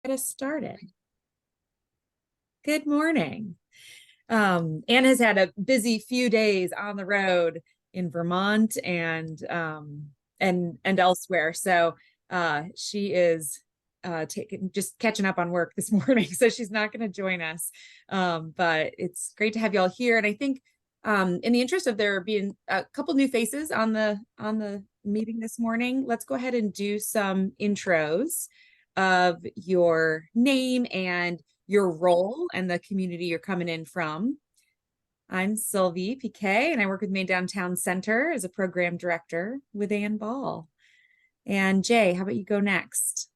Get us started. Good morning. Anne has had a busy few days on the road in Vermont and elsewhere. So she is just catching up on work this morning. So she's not going to join us. But it's great to have you all here. And I think in the interest of there being a couple new faces on the meeting this morning, let's go ahead and do some intros of your name and your role and the community you're coming in from. I'm Sylvie Piquet, and I work with Maine Downtown Center as a program director with Ann Ball. And Jay, how about you go next?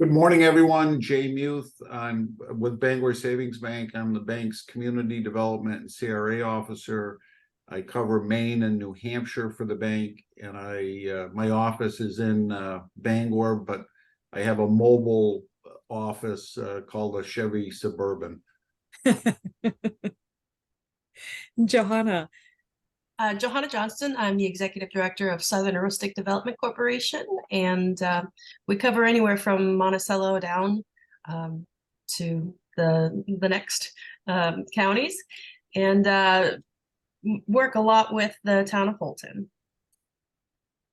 Good morning, everyone. Jay Muth. I'm with Bangor Savings Bank. I'm the bank's community development and CRA officer. I cover Maine and New Hampshire for the bank, and my office is in Bangor, but I have a mobile office called a Chevy Suburban. Johanna. Johanna Johnston. I'm the executive director of Southern Rustic Development Corporation, and we cover anywhere from Monticello down to the next counties, and work a lot with the town of Fulton.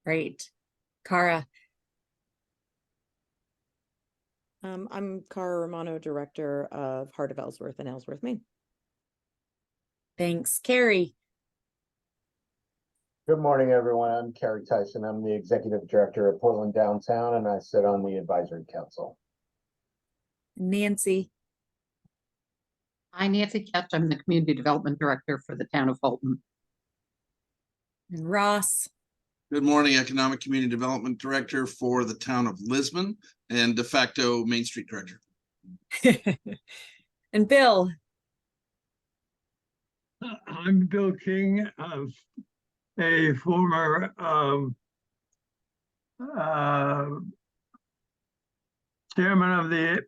Great. Cara. I'm Cara Romano, director of Heart of Ellsworth in Ellsworth, Maine. Thanks. Carrie. Good morning, everyone. I'm Carrie Tyson. I'm the executive director of Portland Downtown, and I sit on the advisory council. Nancy. Hi, Nancy Ketch. I'm the community development director for the town of Fulton. And Ross. Good morning, Economic Community Development Director for the town of Lisbon and de facto Main Street Director. And Bill. I'm Bill King, a former chairman of the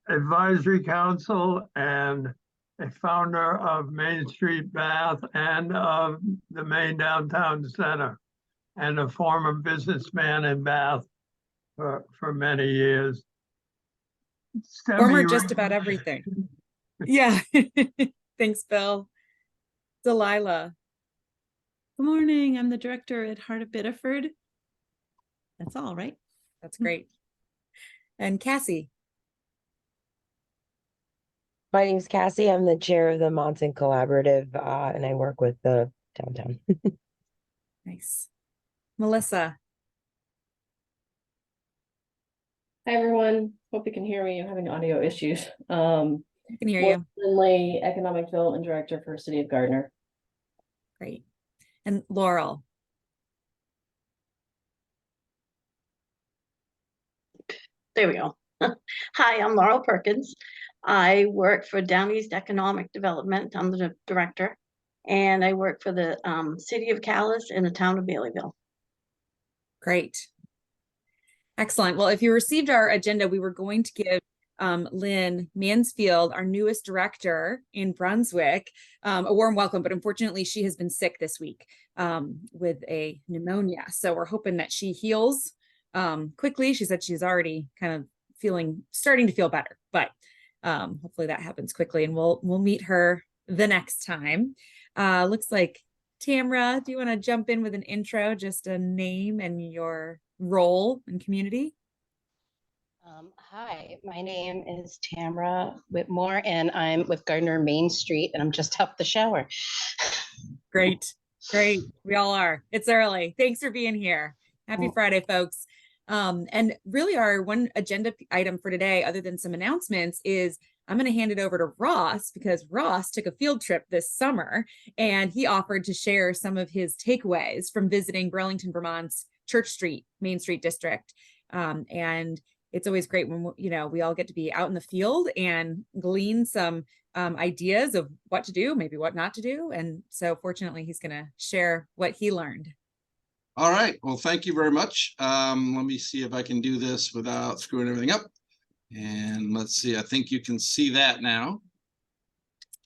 advisory council and a founder of Main Street Bath and of the Maine Downtown Center, and a former businessman in Bath for many years. Former just about everything. Yeah. Thanks, Bill. Delilah. Good morning. I'm the director at Heart of Biddeford. That's all, right? That's great. And Cassie. My name's Cassie. I'm the chair of the Monson Collaborative, and I work with the downtown. Nice. Melissa. Hi, everyone. Hope you can hear me. I'm having audio issues. I can hear you. Lindley, Economic Development Director for City of Gardner. Great. And Laurel. There we go. Hi, I'm Laurel Perkins. I work for Down East Economic Development. I'm the director, and I work for the City of Calais in the town of Baileyville. Great. Excellent. Well, if you received our agenda, we were going to give Lynn Mansfield, our newest director in Brunswick, a warm welcome, but unfortunately she has been sick this week with a pneumonia. So we're hoping that she heals quickly. She said she's already kind of starting to feel better, but hopefully that happens quickly, and we'll meet her the next time. Looks like Tamra, do you want to jump in with an intro, just a name and your role in community? Hi, my name is Tamra Whitmore, and I'm with Gardner Main Street, and I'm just up the shower. Great. We all are. It's early. Thanks for being here. Happy Friday, folks. And really our one agenda item for today, other than some announcements, is I'm going to hand it over to Ross, because Ross took a field trip this summer and he offered to share some of his takeaways from visiting Burlington, Vermont's Church Street, Main Street District. And it's always great when, we all get to be out in the field and glean some ideas of what to do, maybe what not to do. And so fortunately, he's going to share what he learned. All right. Well, thank you very much. Let me see if I can do this without screwing everything up. And let's see. I think you can see that now.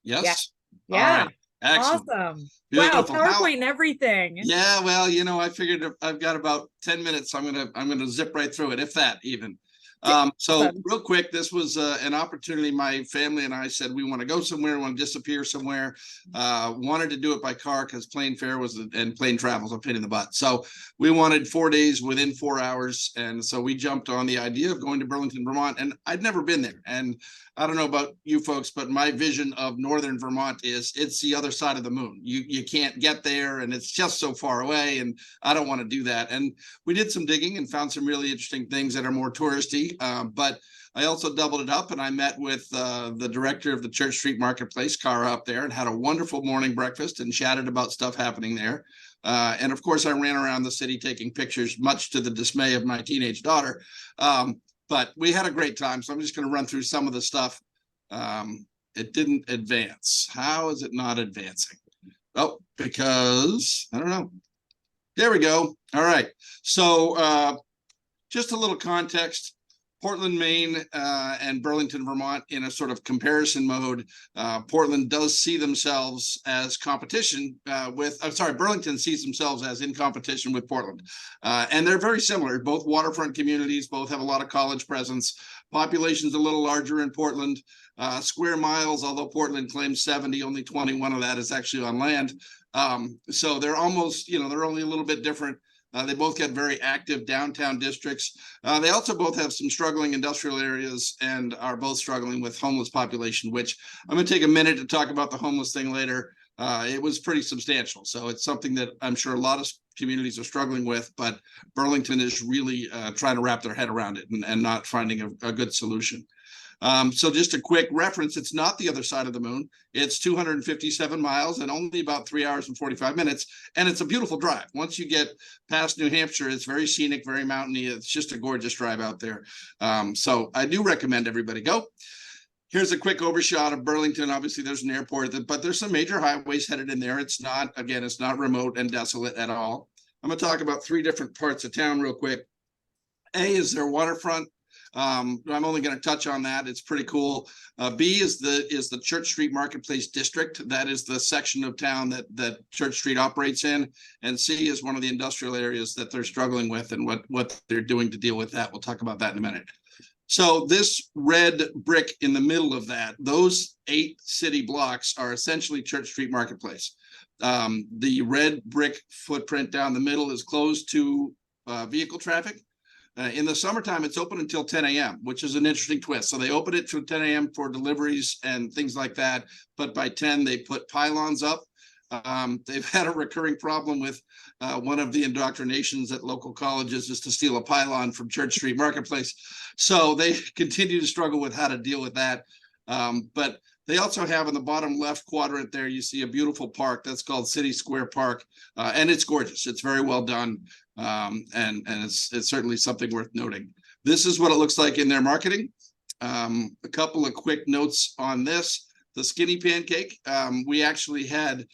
Yes. Yeah. All right. Excellent. Awesome. Beautiful. Wow, PowerPoint and everything. Yeah, well, I figured I've got about 10 minutes. So I'm gonna zip right through it, if that even. So Awesome. real quick, this was an opportunity. My family and I said we want to go somewhere, we want to disappear somewhere. Wanted to do it by car because plane fare was and plane travel is a pain in the butt. So we wanted 4 days within 4 hours, and so we jumped on the idea of going to Burlington, Vermont. And I'd never been there, and I don't know about you folks, but my vision of northern Vermont is it's the other side of the moon. You can't get there, and it's just so far away, and I don't want to do that. And we did some digging and found some really interesting things that are more touristy. But I also doubled it up, and I met with the director of the Church Street Marketplace, Cara, up there, and had a wonderful morning breakfast and chatted about stuff happening there. And of course, I ran around the city taking pictures, much to the dismay of my teenage daughter. But we had a great time. So I'm just going to run through some of the stuff. It didn't advance. How is it not advancing? Oh, because I don't know. There we go. All right. So just a little context. Portland, Maine, and Burlington, Vermont, in a sort of comparison mode. Portland does see themselves as competition Burlington sees themselves as in competition with Portland. And they're very similar. Both waterfront communities, both have a lot of college presence. Population's a little larger in Portland. Square miles, although Portland claims 70, only 21 of that is actually on land. So they're almost, they're only a little bit different. They both get very active downtown districts. They also both have some struggling industrial areas and are both struggling with homeless population, which I'm going to take a minute to talk about the homeless thing later. It was pretty substantial. So it's something that I'm sure a lot of communities are struggling with, but Burlington is really trying to wrap their head around it and not finding a good solution. So just a quick reference, it's not the other side of the moon. It's 257 miles and only about 3 hours and 45 minutes. And it's a beautiful drive. Once you get past New Hampshire, it's very scenic, very mountainy. It's just a gorgeous drive out there. So I do recommend everybody go. Here's a quick overshot of Burlington. Obviously, there's an airport, but there's some major highways headed in there. It's not remote and desolate at all. I'm going to talk about 3 different parts of town real quick. A is their waterfront. I'm only going to touch on that. It's pretty cool. B is the Church Street Marketplace District. That is the section of town that Church Street operates in. And C is one of the industrial areas that they're struggling with and what they're doing to deal with that. We'll talk about that in a minute. So this red brick in the middle of that, those 8 city blocks are essentially Church Street Marketplace. The red brick footprint down the middle is closed to vehicle traffic. In the summertime, it's open until 10 a.m., which is an interesting twist. So they open it to 10 a.m. for deliveries and things like that. But by 10, they put pylons up. They've had a recurring problem with one of the indoctrinations at local colleges is to steal a pylon from Church Street Marketplace. So they continue to struggle with how to deal with that. But they also have in the bottom left quadrant there, you see a beautiful park that's called City Square Park. And it's gorgeous. It's very well done. And it's certainly something worth noting. This is what it looks like in their marketing. A couple of quick notes on this. The skinny pancake, we actually had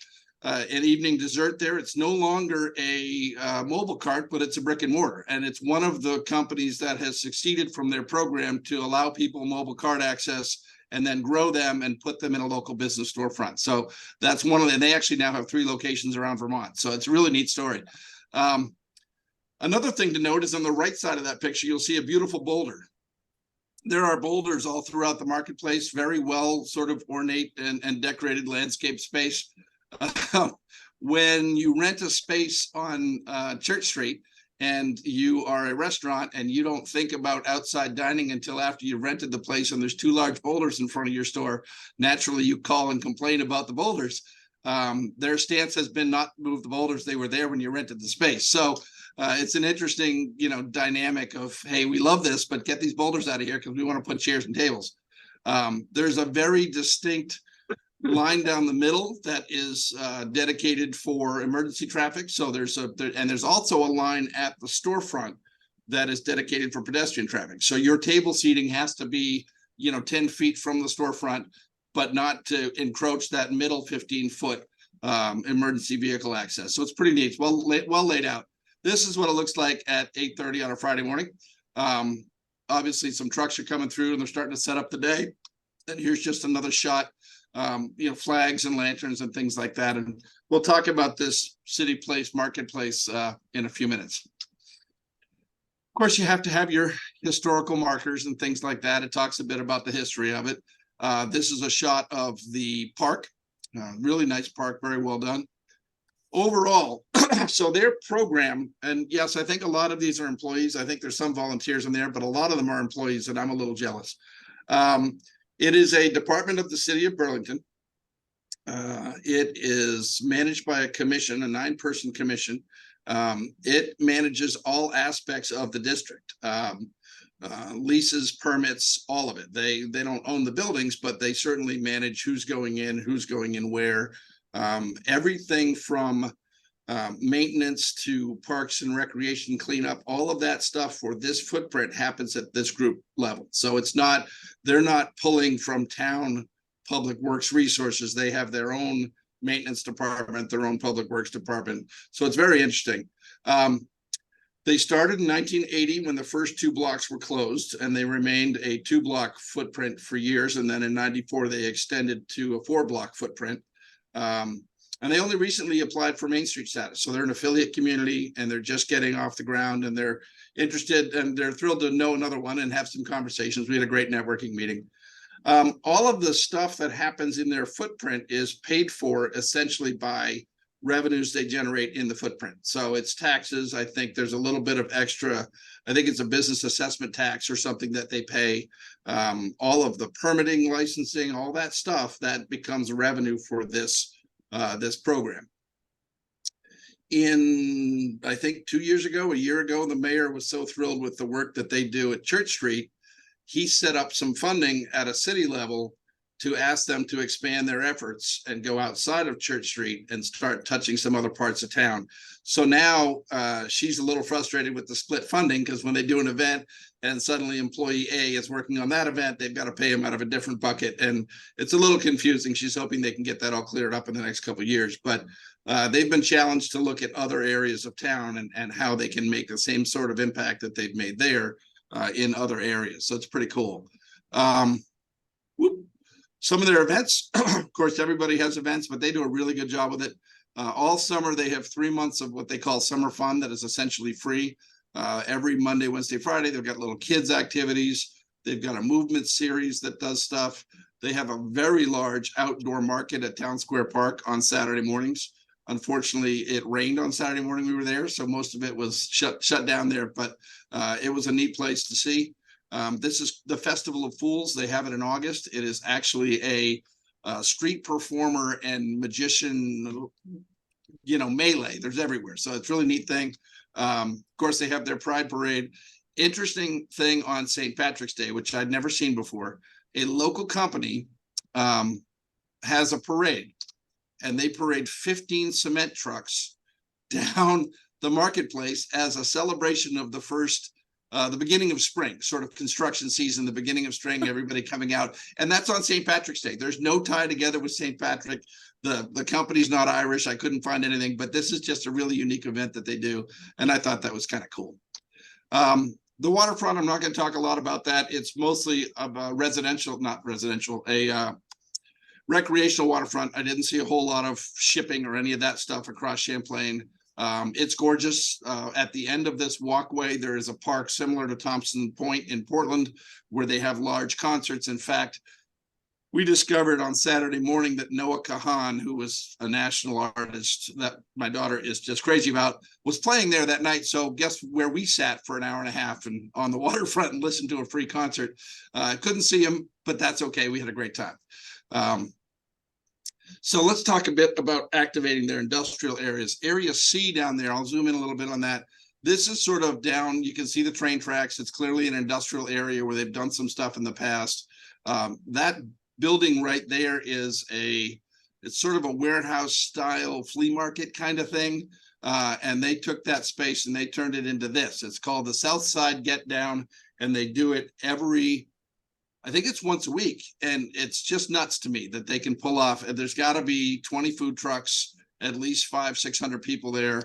an evening dessert there. It's no longer a mobile cart, but it's a brick and mortar. And it's one of the companies that has succeeded from their program to allow people mobile cart access and then grow them and put them in a local business storefront. So that's one of them. They actually now have 3 locations around Vermont. So it's a really neat story. Another thing to note is on the right side of that picture, you'll see a beautiful boulder. There are boulders all throughout the marketplace, very well sort of ornate and decorated landscape space. When you rent a space on Church Street and you are a restaurant and you don't think about outside dining until after you've rented the place and there's 2 large boulders in front of your store, naturally you call and complain about the boulders. Their stance has been not move the boulders. They were there when you rented the space. So it's an interesting, dynamic of, hey, we love this, but get these boulders out of here because we want to put chairs and tables. There's a very distinct line down the middle that is dedicated for emergency traffic. So there's also a line at the storefront that is dedicated for pedestrian traffic. So your table seating has to be, 10 feet from the storefront, but not to encroach that middle 15-foot emergency vehicle access. So it's pretty neat, well laid out. This is what it looks like at 8:30 on a Friday morning. Obviously, some trucks are coming through and they're starting to set up the day. And here's just another shot, flags and lanterns and things like that. And we'll talk about this city place marketplace in a few minutes. Of course, you have to have your historical markers and things like that. It talks a bit about the history of it. This is a shot of the park. Really nice park, very well done. Overall, so their program, and yes, I think a lot of these are employees. I think there's some volunteers in there, but a lot of them are employees, and I'm a little jealous. It is a department of the city of Burlington. It is managed by a commission, a 9-person commission. It manages all aspects of the district, leases, permits, all of it. They don't own the buildings, but they certainly manage who's going in where. Everything from maintenance to parks and recreation cleanup, all of that stuff for this footprint happens at this group level. So they're not pulling from town public works resources. They have their own maintenance department, their own public works department. So it's very interesting. They started in 1980 when the first 2 blocks were closed, and they remained a 2-block footprint for years. And then in 94, they extended to a 4-block footprint. And they only recently applied for Main Street status. So they're an affiliate community, and they're just getting off the ground, and they're interested, and they're thrilled to know another one and have some conversations. We had a great networking meeting. All of the stuff that happens in their footprint is paid for essentially by revenues they generate in the footprint. So it's taxes. I think there's a little bit of extra. I think it's a business assessment tax or something that they pay. All of the permitting, licensing, all that stuff that becomes revenue for this program. I think 2 years ago, a year ago, the mayor was so thrilled with the work that they do at Church Street. He set up some funding at a city level to ask them to expand their efforts and go outside of Church Street and start touching some other parts of town. So now she's a little frustrated with the split funding, because when they do an event and suddenly employee A is working on that event, they've got to pay him out of a different bucket. And it's a little confusing. She's hoping they can get that all cleared up in the next couple of years. But they've been challenged to look at other areas of town and how they can make the same sort of impact that they've made there in other areas. So it's pretty cool. Some of their events, of course, everybody has events, but they do a really good job with it. All summer, they have 3 months of what they call summer fun that is essentially free. Every Monday, Wednesday, Friday, they've got little kids activities. They've got a movement series that does stuff. They have a very large outdoor market at Town Square Park on Saturday mornings. Unfortunately, it rained on Saturday morning we were there, so most of it was shut down there, but it was a neat place to see. This is the Festival of Fools. They have it in August. It is actually a street performer and magician, melee. There's everywhere. So it's a really neat thing. Of course, they have their Pride Parade. Interesting thing on St. Patrick's Day, which I'd never seen before. A local company has a parade, and they parade 15 cement trucks down the marketplace as a celebration of the beginning of spring, sort of construction season, the beginning of spring, everybody coming out. And that's on St. Patrick's Day. There's no tie together with St. Patrick. The company's not Irish. I couldn't find anything, but this is just a really unique event that they do. And I thought that was kind of cool. The waterfront, I'm not going to talk a lot about that. It's mostly a recreational waterfront. I didn't see a whole lot of shipping or any of that stuff across Champlain. It's gorgeous. At the end of this walkway, there is a park similar to Thompson Point in Portland, where they have large concerts. In fact, we discovered on Saturday morning that Noah Kahan, who was a national artist that my daughter is just crazy about, was playing there that night. So guess where we sat for an hour and a half and on the waterfront and listened to a free concert. Couldn't see him, but that's okay. We had a great time. So let's talk a bit about activating their industrial areas. Area C down there, I'll zoom in a little bit on that. This is sort of down, you can see the train tracks. It's clearly an industrial area where they've done some stuff in the past. That building right there is it's sort of a warehouse style flea market kind of thing. And they took that space and they turned it into this. It's called the South Side Get Down, and they do it I think it's once a week, and it's just nuts to me that they can pull off. There's got to be 20 food trucks, at least 500-600 people there.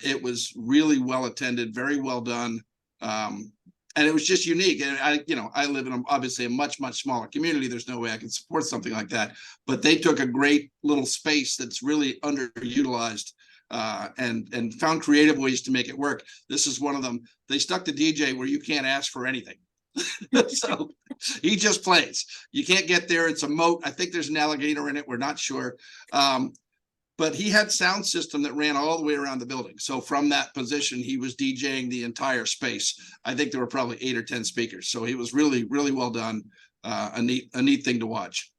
It was really well attended, very well done, and it was just unique. And I live in obviously a much smaller community. There's no way I can support something like that. But they took a great little space that's really underutilized and found creative ways to make it work. This is one of them. They stuck the DJ where you can't ask for anything. So he just plays. You can't get there. It's a moat. I think there's an alligator in it. We're not sure. But he had sound system that ran all the way around the building. So from that position, he was DJing the entire space. I think there were probably 8 or 10 speakers. So he was really, really well done. A neat thing to watch.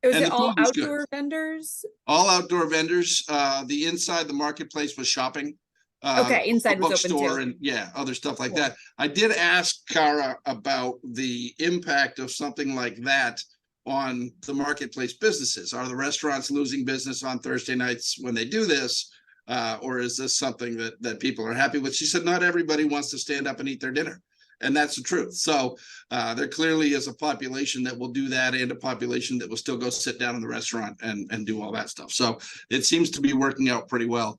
Was And it the all food was good. outdoor vendors? All outdoor vendors. The inside the marketplace was shopping. Okay, inside was open bookstore too. and yeah, other stuff like Cool. that. I did ask Kara about the impact of something like that on the marketplace businesses. Are the restaurants losing business on Thursday nights when they do this? Or is this something that people are happy with? She said, not everybody wants to stand up and eat their dinner. And that's the truth. So there clearly is a population that will do that and a population that will still go sit down in the restaurant and do all that stuff. So it seems to be working out pretty well.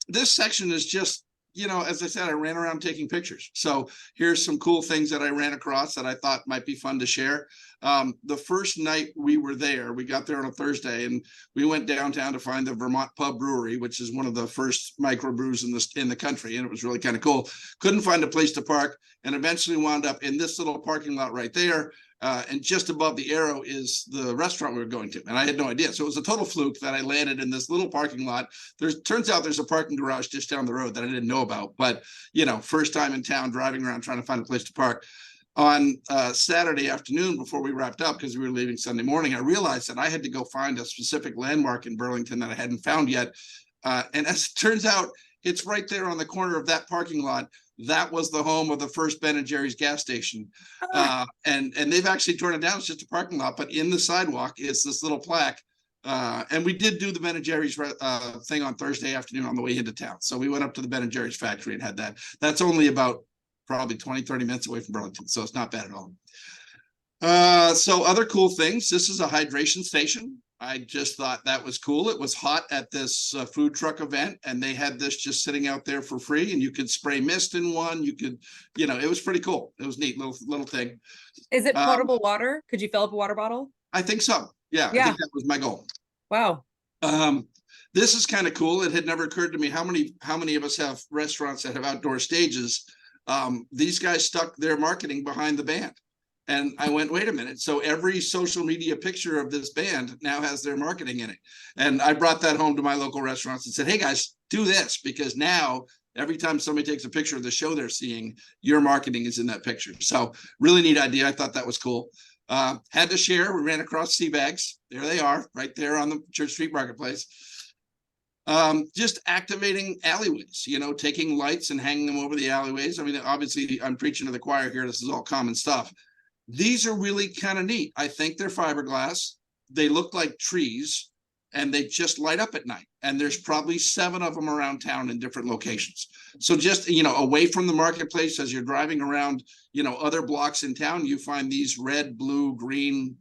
This section is just, you know, as I said, I ran around taking pictures. So here's some cool things that I ran across that I thought might be fun to share. The first night we were there, we got there on a Thursday and we went downtown to find the Vermont Pub Brewery, which is one of the first microbrews in the country. And it was really kind of cool. Couldn't find a place to park and eventually wound up in this little parking lot right there. And just above the arrow is the restaurant we were going to. And I had no idea. So it was a total fluke that I landed in this little parking lot. Turns out there's a parking garage just down the road that I didn't know about. But, you know, first time in town driving around trying to find a place to park. On Saturday afternoon before we wrapped up, because we were leaving Sunday morning, I realized that I had to go find a specific landmark in Burlington that I hadn't found yet. And as it turns out, it's right there on the corner of that parking lot. That was the home of the first Ben and Jerry's gas station. And they've actually torn it down. It's just a parking lot, but in the sidewalk is this little plaque. And we did do the Ben and Jerry's thing on Thursday afternoon on the way into town. So we went up to the Ben and Jerry's factory and had that. That's only about probably 20-30 minutes away from Burlington. So it's not bad at all. So other cool things. This is a hydration station. I just thought that was cool. It was hot at this food truck event and they had this just sitting out there for free and you could spray mist in one. You could, you know, it was pretty cool. It was neat little thing. Is it potable water? Could you fill up a water bottle? I think so. Yeah. I think that was my goal. Wow. This is kind of cool. It had never occurred to me how many of us have restaurants that have outdoor stages. These guys stuck their marketing behind the band. And I went, wait a minute. So every social media picture of this band now has their marketing in it. And I brought that home to my local restaurants and said, hey guys, do this, because now every time somebody takes a picture of the show they're seeing, your marketing is in that picture. So really neat idea. I thought that was cool. Had to share. We ran across sea bags. There they are, right there on the Church Street Marketplace. Just activating alleyways, you know, taking lights and hanging them over the alleyways. I mean, obviously I'm preaching to the choir here. This is all common stuff. These are really kind of neat. I think they're fiberglass. They look like trees and they just light up at night. And there's probably 7 of them around town in different locations. So just, you know, away from the marketplace, as you're driving around, you know, other blocks in town, you find these red, blue, green,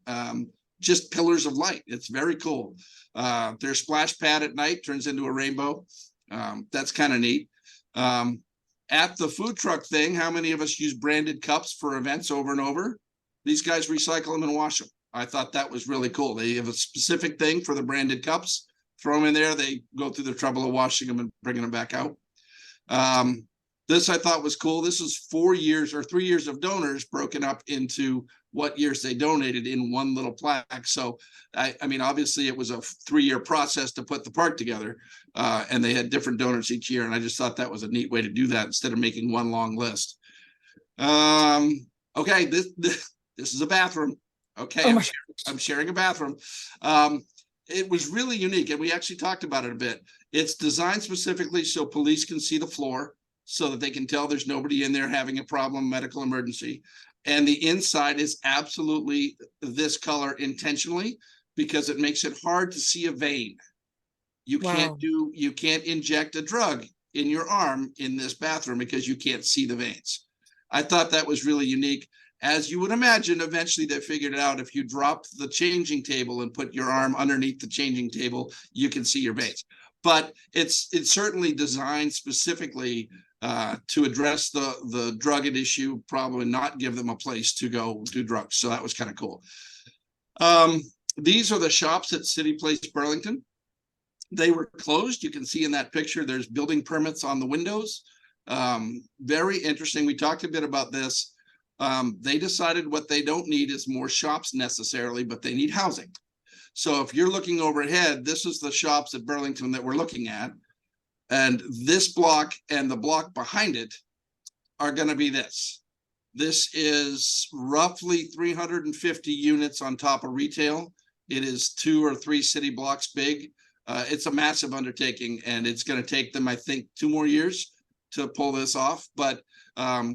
just pillars of light. It's very cool. Their splash pad at night turns into a rainbow. That's kind of neat. At the food truck thing, how many of us use branded cups for events over and over? These guys recycle them and wash them. I thought that was really cool. They have a specific thing for the branded cups, throw them in there. They go through the trouble of washing them and bringing them back out. This I thought was cool. This is 3 years of donors broken up into what years they donated in one little plaque. So, I mean, obviously it was a 3-year process to put the park together and they had different donors each year. And I just thought that was a neat way to do that instead of making one long list. Okay, this is a bathroom. Okay, I'm sharing a bathroom. It was really unique and we actually talked about it a bit. It's designed specifically so police can see the floor so that they can tell there's nobody in there having a problem, medical emergency. And the inside is absolutely this color intentionally because it makes it hard to see a vein. You can't inject a drug in your arm in this bathroom because you can't see the veins. I thought that was really unique. As you would imagine, eventually they figured it out. If you dropped the changing table and put your arm underneath the changing table, you can see your veins. But it's certainly designed specifically to address the drug issue problem and not give them a place to go do drugs. So that was kind of cool. These are the shops at City Place Burlington. They were closed. You can see in that picture, there's building permits on the windows. Very interesting. We talked a bit about this. They decided what they don't need is more shops necessarily, but they need housing. So if you're looking overhead, this is the shops at Burlington that we're looking at. And this block and the block behind it are going to be this. This is roughly 350 units on top of retail. It is 2 or 3 city blocks big. It's a massive undertaking, and it's going to take them, I think, 2 more years to pull this off. But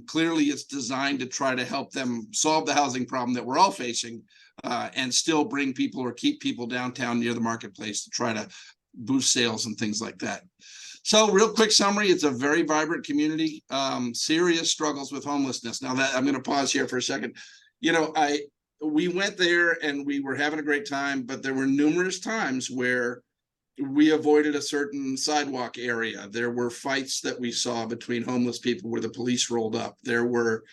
clearly it's designed to try to help them solve the housing problem that we're all facing, and still bring people or keep people downtown near the marketplace to try to boost sales and things like that. So real quick summary, it's a very vibrant community, serious struggles with homelessness. Now that I'm going to pause here for a second. You know, we went there and we were having a great time, but there were numerous times where we avoided a certain sidewalk area. There were fights that we saw between homeless people where the police rolled up. There were,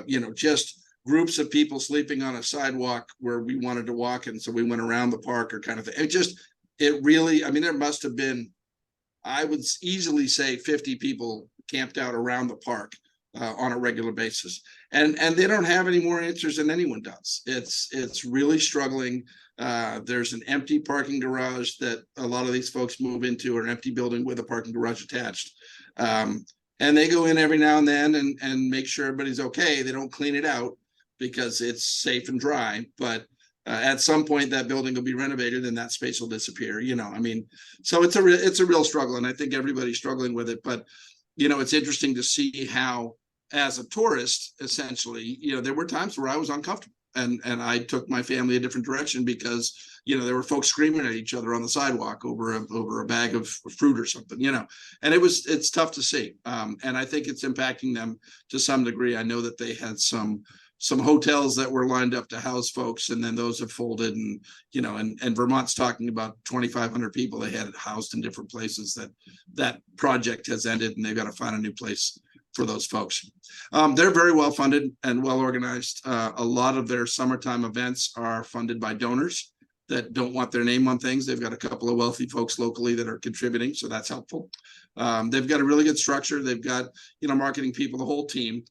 you know, just groups of people sleeping on a sidewalk where we wanted to walk. And so we went around the park or kind of thing. It really, I mean, there must have been, I would easily say 50 people camped out around the park on a regular basis. And they don't have any more answers than anyone does. It's really struggling. There's an empty parking garage that a lot of these folks move into, or an empty building with a parking garage attached. And they go in every now and then and make sure everybody's okay. They don't clean it out because it's safe and dry, but at some point that building will be renovated and that space will disappear. You know, I mean, so it's a real struggle, and I think everybody's struggling with it. But you know, it's interesting to see how, as a tourist, essentially, you know, there were times where I was uncomfortable, and I took my family a different direction because, you know, there were folks screaming at each other on the sidewalk over a bag of fruit or something, you know, and it's tough to see. And I think it's impacting them to some degree. I know that they had some hotels that were lined up to house folks, and then those have folded, and, you know, and Vermont's talking about 2,500 people they had housed in different places. That project has ended, and they've got to find a new place for those folks. They're very well funded and well organized. A lot of their summertime events are funded by donors that don't want their name on things. They've got a couple of wealthy folks locally that are contributing, so that's helpful. They've got a really good structure. They've got, you know, marketing people, the whole team.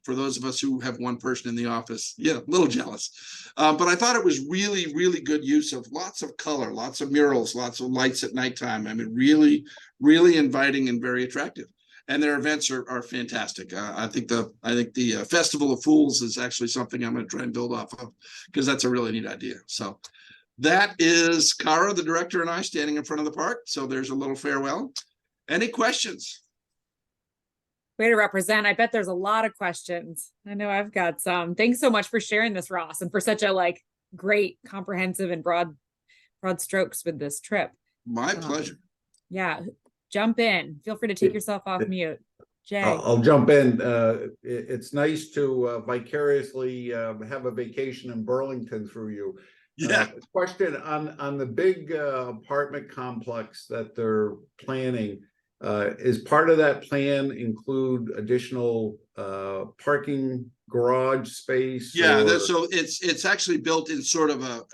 For those of us who have one person in the office, yeah, a little jealous. But I thought it was really, really good use of lots of color, lots of murals, lots of lights at nighttime. I mean, really, really inviting and very attractive. And their events are fantastic. I think the Festival of Fools is actually something I'm going to try and build off of, because that's a really neat idea. So that is Kara, the director, and I standing in front of the park. So there's a little farewell. Any questions? Way to represent. I bet there's a lot of questions. I know I've got some. Thanks so much for sharing this, Ross, and for such a great, comprehensive and broad strokes with this trip. My pleasure. Yeah, jump in. Feel free to take yourself off mute. Jay. I'll jump in. It's nice to vicariously have a vacation in Burlington through you. Yeah. Question on the big apartment complex that they're planning. Is part of that plan include additional parking garage space? Yeah, or... so it's actually built in sort of a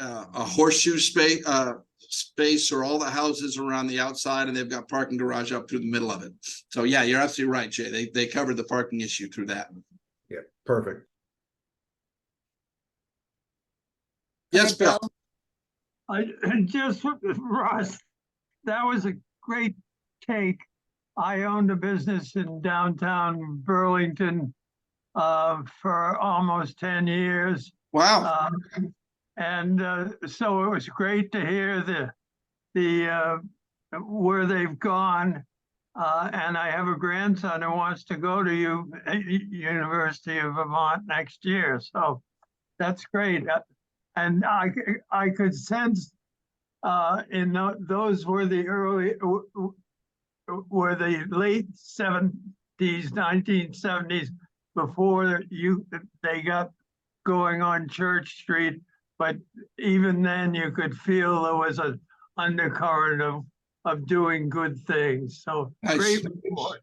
horseshoe space, or all the houses around the outside, and they've got parking garage up through the middle of it. So yeah, you're absolutely right, Jay. They covered the parking issue through that. Yeah, perfect. Yes, Bill. I just, Ross, that was a great take. I owned a business in downtown Burlington for almost 10 years. Wow. So it was great to hear the where they've gone. And I have a grandson who wants to go to University of Vermont next year. So that's great. And I could sense those were the late 70s, 1970s, before they got going on Church Street. But even then you could feel there was an undercurrent of doing good things. So nice. Great report.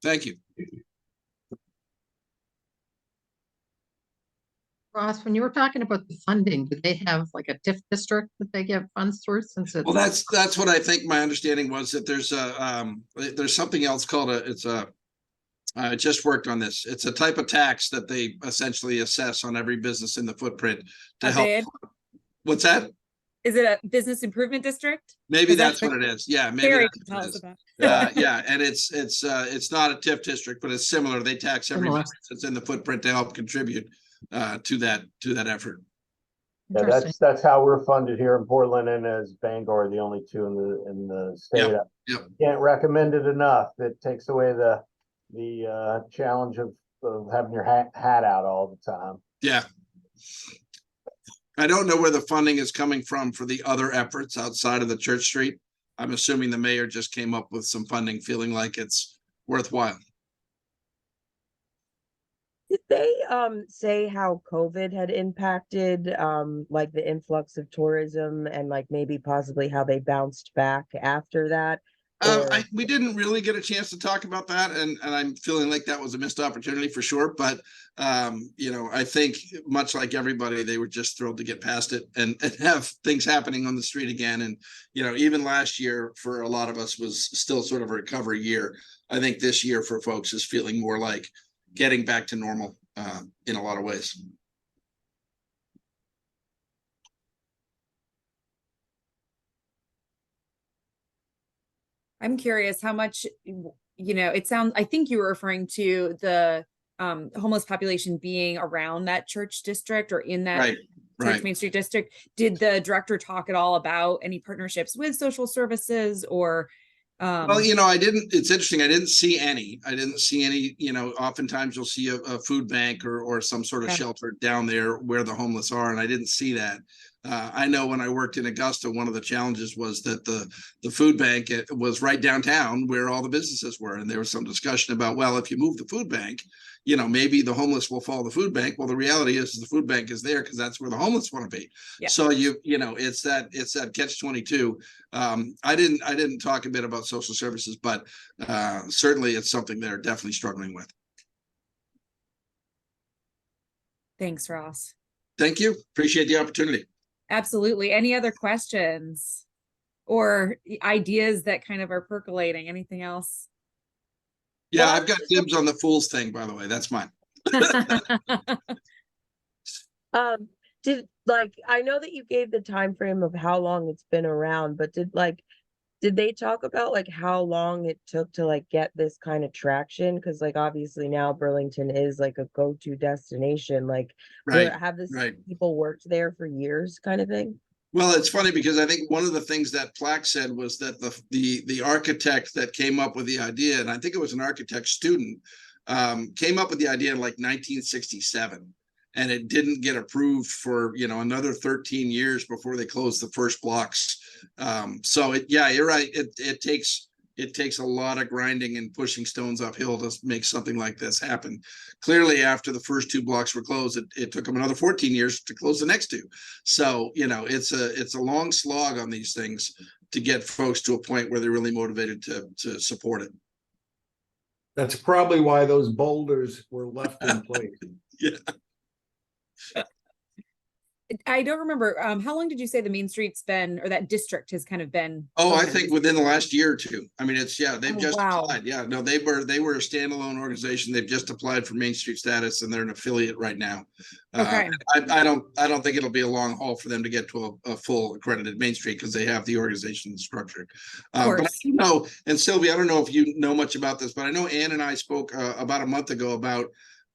Thank you. Ross, when you were talking about the funding, do they have like a TIF district that they get funds through since it's? Well, that's what I think my understanding was, that there's something else called I just worked on this. It's a type of tax that they essentially assess on every business in the footprint to A help. bid? What's that? Is it a business improvement district? Maybe 'Cause that's that's what it is. Yeah, maybe Gary that's can what tell it us is. about. Yeah, and it's not a TIF district, but it's similar. They tax every Similar. business that's in the footprint to help contribute to that effort. Yeah, Interesting. that's how we're funded here in Portland, and as Bangor, the only two in the state. Yep. Can't recommend it enough. It takes away the challenge of having your hat out all the time. Yeah. I don't know where the funding is coming from for the other efforts outside of the Church Street. I'm assuming the mayor just came up with some funding, feeling like it's worthwhile. Did they say how COVID had impacted like the influx of tourism and like maybe possibly how they bounced back after that? Or We didn't really get a chance to talk about that, and I'm feeling like that was a missed opportunity for sure. But I think much like everybody, they were just thrilled to get past it and have things happening on the street again. And even last year for a lot of us was still sort of a recovery year. I think this year for folks is feeling more like getting back to normal in a lot of ways. I'm curious how much, I think you were referring to the homeless population being around that church district or in that Church Main Street district. Did the director talk at all about any partnerships with social services or? Well, it's interesting. I didn't see any. Oftentimes you'll see a food bank or some sort of shelter down there where the homeless are. And I didn't see that. I know when I worked in Augusta, one of the challenges was that the food bank was right downtown where all the businesses were. And there was some discussion about, well, if you move the food bank, maybe the homeless will follow the food bank. Well, the reality is the food bank is there because that's where the homeless want to be. Yeah. So it's that catch-22. I didn't talk a bit about social services, but certainly it's something they're definitely struggling with. Thanks, Ross. Thank you. Appreciate the opportunity. Absolutely. Any other questions or ideas that kind of are percolating? Anything else? Yeah, I've got dibs on the Fools thing, by the way. That's mine. I know that you gave the time frame of how long it's been around, but did they talk about like how long it took to like get this kind of traction? Because like obviously now Burlington is like a go-to destination. Like people worked there for years kind of thing? Well, it's funny because I think one of the things that Plaque said was that the architect that came up with the idea, and I think it was an architect student, came up with the idea in like 1967. And it didn't get approved for another 13 years before they closed the first blocks. So you're right. It takes a lot of grinding and pushing stones uphill to make something like this happen. Clearly, after the first two blocks were closed, it took them another 14 years to close the next two. So it's a long slog on these things to get folks to a point where they're really motivated to support it. That's probably why those boulders were left in place. Yeah. I don't remember. How long did you say the Main Street's been, or that district has kind of been? Oh, I think within the last year or two. I mean, they've just wow. applied. Yeah, no, they were a standalone organization. They've just applied for Main Street status, and they're an affiliate right now. Okay. I don't think it'll be a long haul for them to get to a full accredited Main Street because they have the organization structure. But I know, and Sylvia, I don't know if you know much about this, but I know Ann and I spoke about a month ago about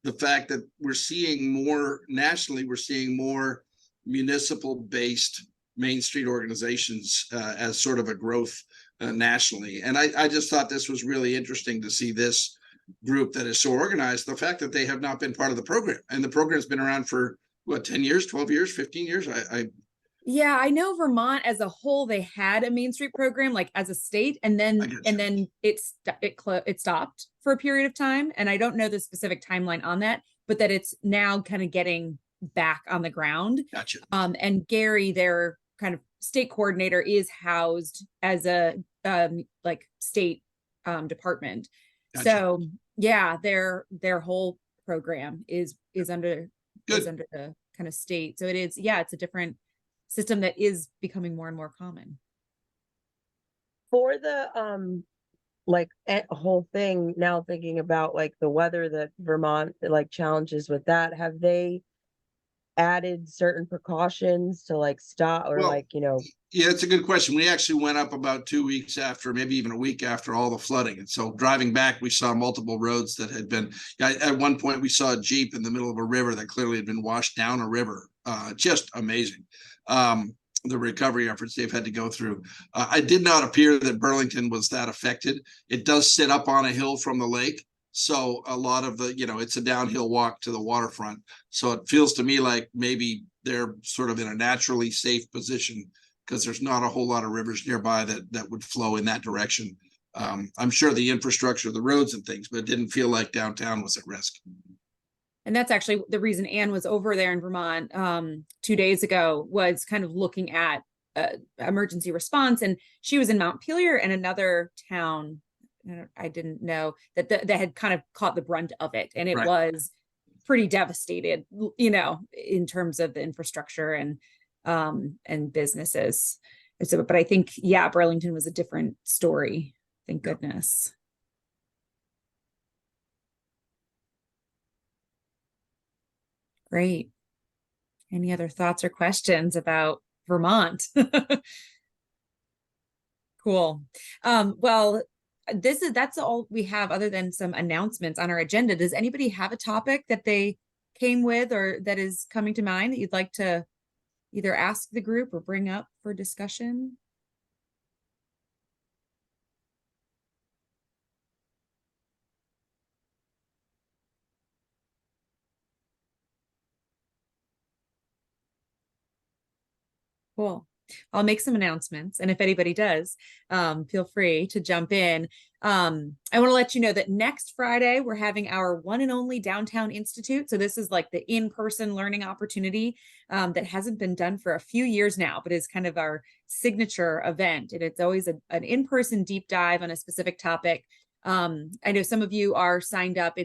the fact that we're seeing more nationally. We're seeing more municipal-based Main Street organizations as sort of a growth nationally. And I just thought this was really interesting to see this group that is so organized, the fact that they have not been part of the program. And the program's been around for, 10 years, 12 years, 15 years? Yeah, I know Vermont as a whole, they had a Main Street program, like as a state, and then it stopped for a period of time. And I don't know the specific timeline on that, but that it's now kind of getting back on the ground. Gotcha. And Gary, their kind of state coordinator, is housed as a state department. Gotcha. So yeah, their whole program is under is Good. under the kind of state. So it is, yeah, it's a different system that is becoming more and more common. For the like whole thing, now thinking about like the weather that Vermont like challenges with that, have they added certain precautions to like stop or Well, like, you know, Yeah, it's a good question. We actually went up about 2 weeks after, maybe even a week after all the flooding. And so driving back, we saw multiple roads that had been, at one point we saw a Jeep in the middle of a river that clearly had been washed down a river. Just amazing. The recovery efforts they've had to go through. It did not appear that Burlington was that affected. It does sit up on a hill from the lake. So a lot of the, it's a downhill walk to the waterfront. So it feels to me like maybe they're sort of in a naturally safe position, because there's not a whole lot of rivers nearby that would flow in that direction. I'm sure the infrastructure, the roads and things, but it didn't feel like downtown was at risk. And that's actually the reason Anne was over there in Vermont 2 days ago, was kind of looking at emergency response. And she was in Montpelier and another town, I didn't know, that had kind of caught the brunt of it. And it Right. was pretty devastated, in terms of the infrastructure and businesses. So, but I think, yeah, Burlington was a different story. Thank goodness. Great. Any other thoughts or questions about Vermont? Cool. Well, that's all we have other than some announcements on our agenda. Does anybody have a topic that they came with or that is coming to mind that you'd like to either ask the group or bring up for discussion? Cool. I'll make some announcements. And if anybody does, feel free to jump in. I want to let you know that next Friday, we're having our one and only Downtown Institute. So this is like the in-person learning opportunity that hasn't been done for a few years now, but is kind of our signature event. And it's always an in-person deep dive on a specific topic. I know some of you are signed up.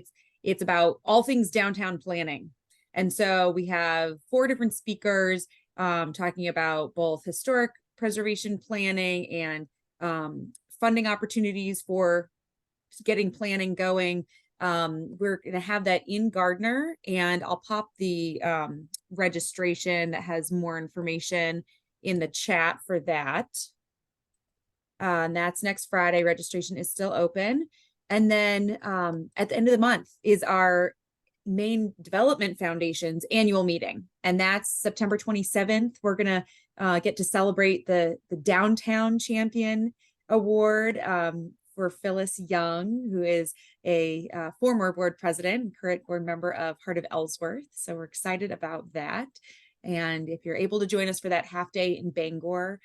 It's about all things downtown planning. And so we have 4 different speakers talking about both historic preservation planning and funding opportunities for getting planning going. We're going to have that in Gardner, and I'll pop the registration that has more information in the chat for that. And that's next Friday. Registration is still open. And then at the end of the month is our Maine Development Foundation's annual meeting, and that's September 27th. We're gonna get to celebrate the Downtown Champion Award for Phyllis Young, who is a former board president and current board member of Heart of Ellsworth. So we're excited about that. And if you're able to join us for that half day in Bangor,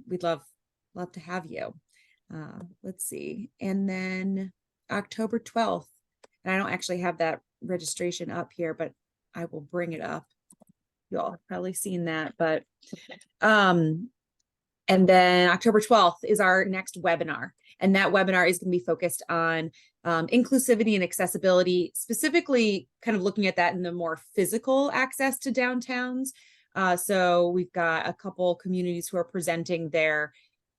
we'd love to have you. Let's see. And then October 12th, and I don't actually have that registration up here, but I will bring it up. You all have probably seen that, but and then October 12th is our next webinar, and that webinar is going to be focused on inclusivity and accessibility, specifically kind of looking at that in the more physical access to downtowns. So we've got a couple communities who are presenting their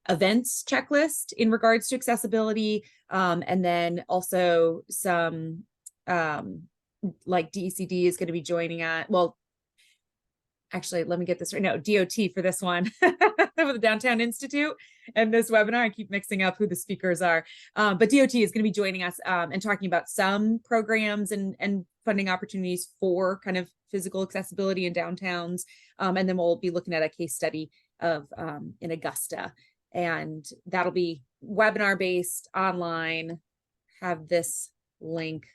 events checklist in regards to accessibility, and then also some like DECD is going to be joining at, well, actually, let me get this right. No, DOT for this one with the Downtown Institute and this webinar. I keep mixing up who the speakers are, but DOT is going to be joining us and talking about some programs and funding opportunities for kind of physical accessibility in downtowns. And then we'll be looking at a case study of in Augusta, and that'll be webinar based online. Have this link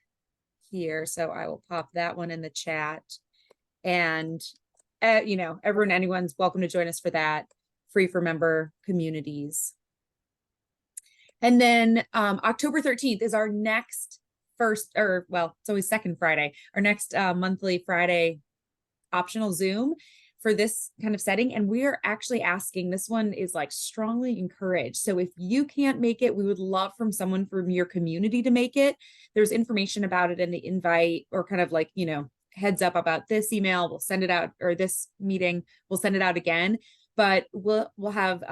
here, so I will pop that one in the chat. And anyone's welcome to join us for that, free for member communities. And then October 13th is our next it's always second Friday, our next monthly Friday optional Zoom for this kind of setting. And we are actually asking, this one is like strongly encouraged. So if you can't make it, we would love from someone from your community to make it. There's information about it in the invite, or kind of like, heads up about this email, we'll send it out, or this meeting, we'll send it out again. But we'll have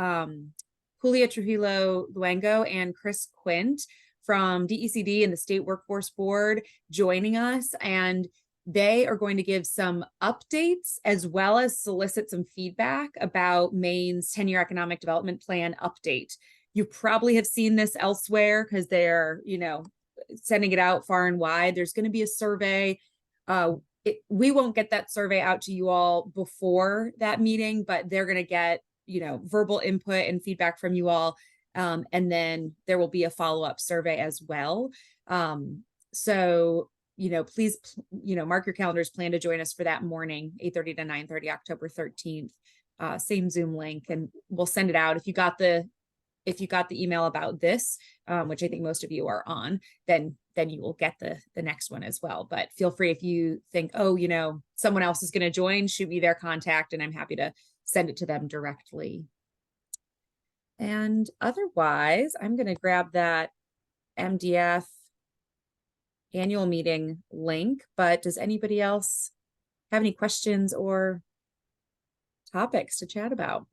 Julia Trujillo Luengo and Chris Quint from DECD and the State Workforce Board joining us, and they are going to give some updates as well as solicit some feedback about Maine's 10-year economic development plan update. You probably have seen this elsewhere because they're, sending it out far and wide. There's going to be a survey. We won't get that survey out to you all before that meeting, but they're going to get, verbal input and feedback from you all. And then there will be a follow-up survey as well. So, please, mark your calendars, plan to join us for that morning, 8:30 to 9:30, October 13th, same Zoom link, and we'll send it out. If you got the email about this, which I think most of you are on, then you will get the next one as well. But feel free, if you think, oh, someone else is going to join, shoot me their contact and I'm happy to send it to them directly. And otherwise, I'm going to grab that MDF annual meeting link, but does anybody else have any questions or topics to chat about?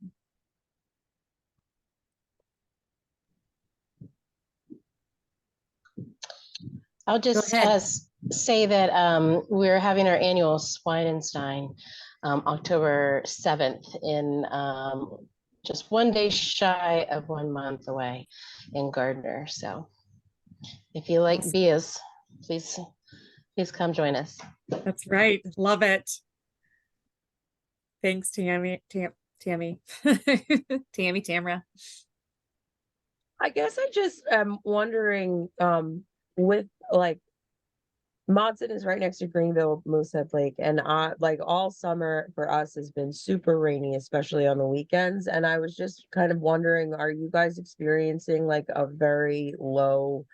I'll just say that we're having our annual Swine and Stein October 7th in just one day shy of 1 month away in Gardner. So if you like beers, please come join us. That's right. Love it. Thanks, Tammy. Tamra. I guess I just am wondering, with like Monson is right next to Greenville, Moosehead Lake, and like all summer for us has been super rainy, especially on the weekends. And I was just kind of wondering, are you guys experiencing like a very low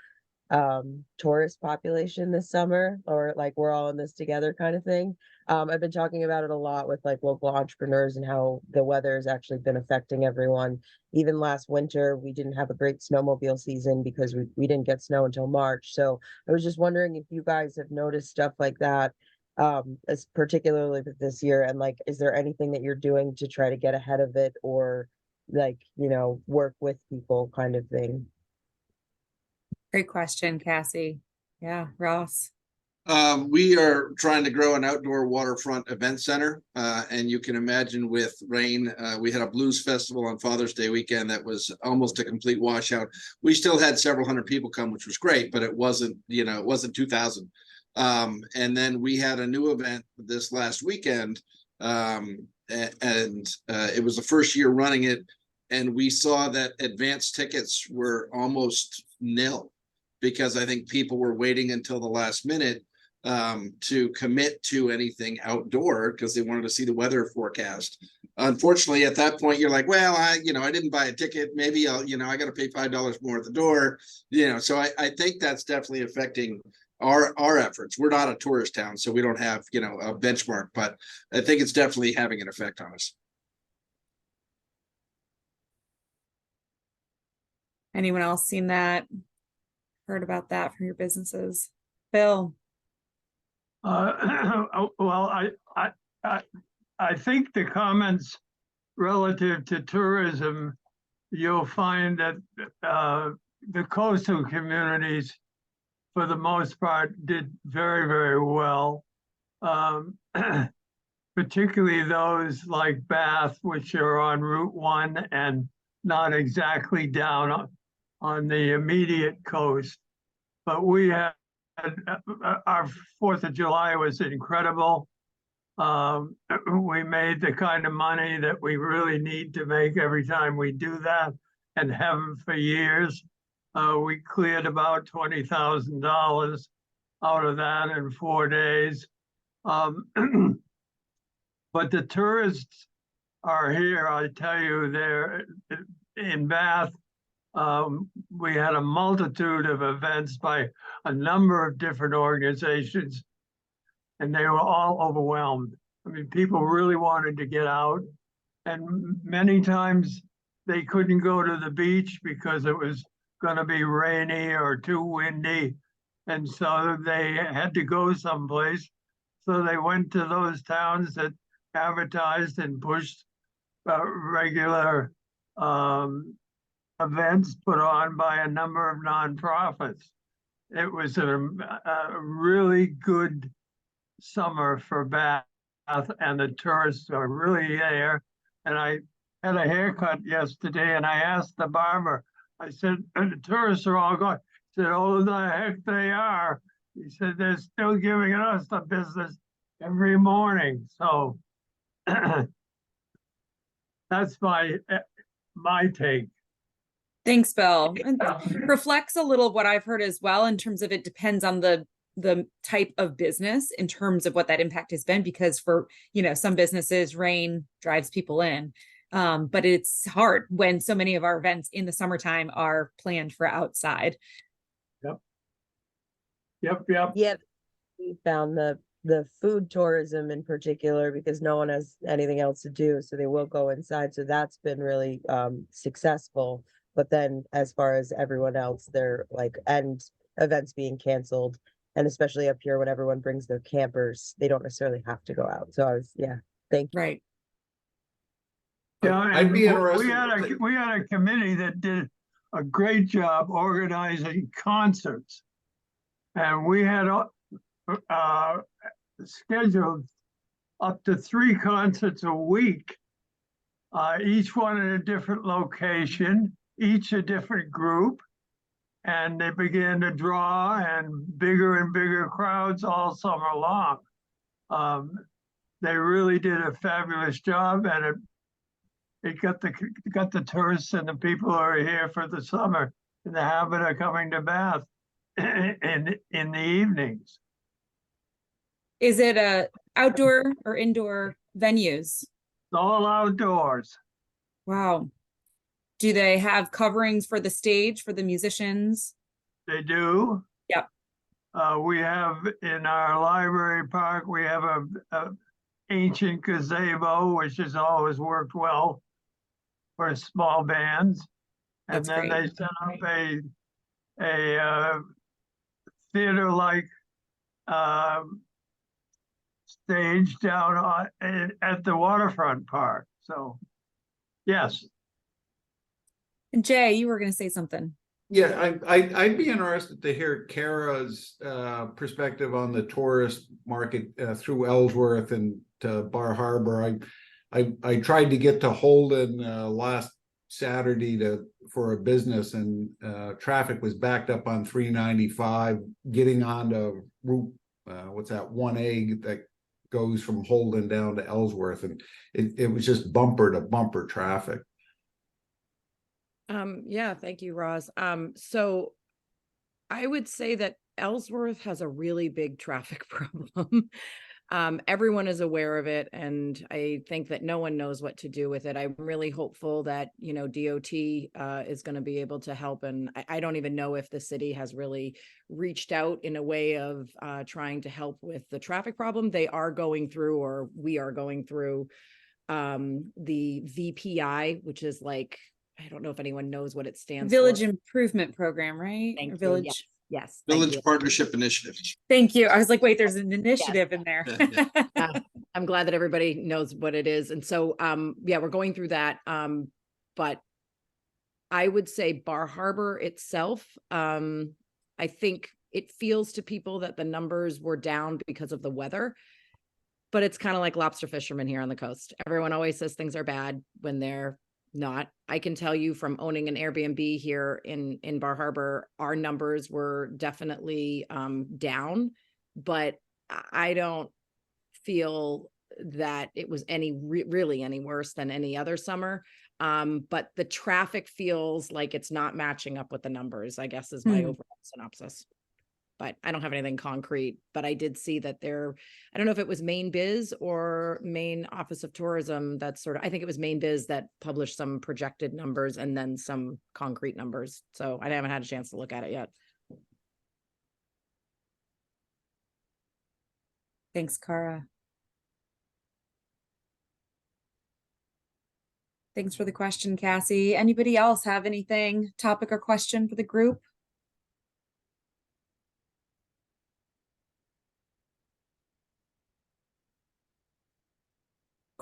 tourist population this summer, or like we're all in this together kind of thing? I've been talking about it a lot with like local entrepreneurs and how the weather has actually been affecting everyone. Even last winter, we didn't have a great snowmobile season because we didn't get snow until March. So I was just wondering if you guys have noticed stuff like that, as particularly this year, and like, is there anything that you're doing to try to get ahead of it, or like, work with people kind of thing? Great question, Cassie. Yeah, Ross. We are trying to grow an outdoor waterfront event center. And you can imagine with rain, we had a blues festival on Father's Day weekend that was almost a complete washout. We still had several hundred people come, which was great, but it wasn't 2,000. And then we had a new event this last weekend. And it was the first year running it. And we saw that advance tickets were almost nil, because I think people were waiting until the last minute to commit to anything outdoor because they wanted to see the weather forecast. Unfortunately, at that point, you're like, well, I didn't buy a ticket. Maybe I got to pay $5 more at the door. So I think that's definitely affecting our efforts. We're not a tourist town, so we don't have, a benchmark, but I think it's definitely having an effect on us. Anyone else seen that? Heard about that from your businesses? Phil? Well, I think the comments relative to tourism, you'll find that the coastal communities, for the most part, did very, very well. Particularly those like Bath, which are on Route 1 and not exactly down on the immediate coast. But we had our 4th of July was incredible. We made the kind of money that we really need to make every time we do that, and haven't for years. We cleared about $20,000 out of that in 4 days. But the tourists are here, I tell you. They're in Bath. We had a multitude of events by a number of different organizations, and they were all overwhelmed. I mean, people really wanted to get out, and many times they couldn't go to the beach because it was going to be rainy or too windy, and so they had to go someplace. So they went to those towns that advertised and pushed regular events put on by a number of nonprofits. It was a really good summer for Bath, and the tourists are really there. And I had a haircut yesterday, and I asked the barber, I said, the tourists are all going. He said, oh, the heck they are. He said, they're still giving us the business every morning. So that's my take. Thanks, Bill. It reflects a little of what I've heard as well, in terms of it depends on the type of business in terms of what that impact has been, because for, some businesses, rain drives people in. But it's hard when so many of our events in the summertime are planned for outside. Yep. Yeah, we found the food tourism in particular, because no one has anything else to do, so they will go inside. So that's been really successful. But then as far as everyone else, they're like, and events being canceled, and especially up here when everyone brings their campers, they don't necessarily have to go out. So thank you. Right. Yeah, I'd be interested. We had a committee that did a great job organizing concerts. And we had scheduled up to 3 concerts a week, each one in a different location, each a different group. And they began to draw and bigger crowds all summer long. They really did a fabulous job, and it got the tourists and the people who are here for the summer in the habit of coming to Bath in the evenings. Is it a outdoor or indoor venues? All outdoors. Wow. Do they have coverings for the stage for the musicians? They do. Yep. We have in our library park, we have a ancient gazebo, which has always worked well for small bands. And That's then great. they set up a theater-like stage down at the waterfront park. So, yes. And Jay, you were going to say something. Yeah, I'd be interested to hear Kara's perspective on the tourist market through Ellsworth and to Bar Harbor. I tried to get to Holden last Saturday for a business, and traffic was backed up on 395 getting onto Route what's that 1A that goes from Holden down to Ellsworth, and it was just bumper to bumper traffic. Yeah, thank you, Roz. So I would say that Ellsworth has a really big traffic problem. Everyone is aware of it, and I think that no one knows what to do with it. I'm really hopeful that, DOT is going to be able to help. And I don't even know if the city has really reached out in a way of trying to help with the traffic problem. They are going through, or we are going through, the VPI, which is like, I don't know if anyone knows what it stands Village for. Improvement Program, right? Thank Or you. Village. Yes. Village Partnership Initiative. Thank you. I was like, wait, there's an initiative in there. I'm glad that everybody knows what it is. And so, yeah, we're going through that. But I would say Bar Harbor itself, I think it feels to people that the numbers were down because of the weather, but it's kind of like lobster fishermen here on the coast. Everyone always says things are bad when they're not. I can tell you from owning an Airbnb here in Bar Harbor, our numbers were definitely down, but I don't feel that it was really any worse than any other summer. But the traffic feels like it's not matching up with the numbers, I guess, is my overall synopsis. But I don't have anything concrete, but I did see that I don't know if it was Maine Biz or Maine Office of Tourism. I think it was Maine Biz that published some projected numbers and then some concrete numbers. So I haven't had a chance to look at it yet. Thanks, Kara. Thanks for the question, Cassie. Anybody else have anything, topic or question for the group?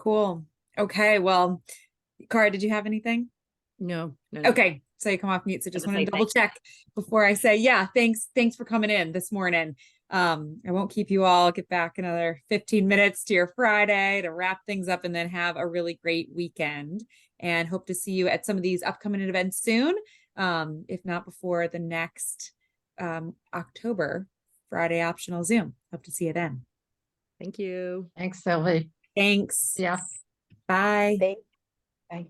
Cool. Okay, well, Cara, did you have anything? No. Okay, so you come off mute, so just Gonna want say to double check before I say, yeah, thanks for coming in this morning. I won't keep you all, get back another 15 minutes to your Friday to wrap things up and then have a really great weekend, and hope to see you at some of these upcoming events soon. If not before the next October Friday optional Zoom. Hope to see you then. Thank you. Thanks, Sylvie. Thanks. Yeah. Bye. Bye.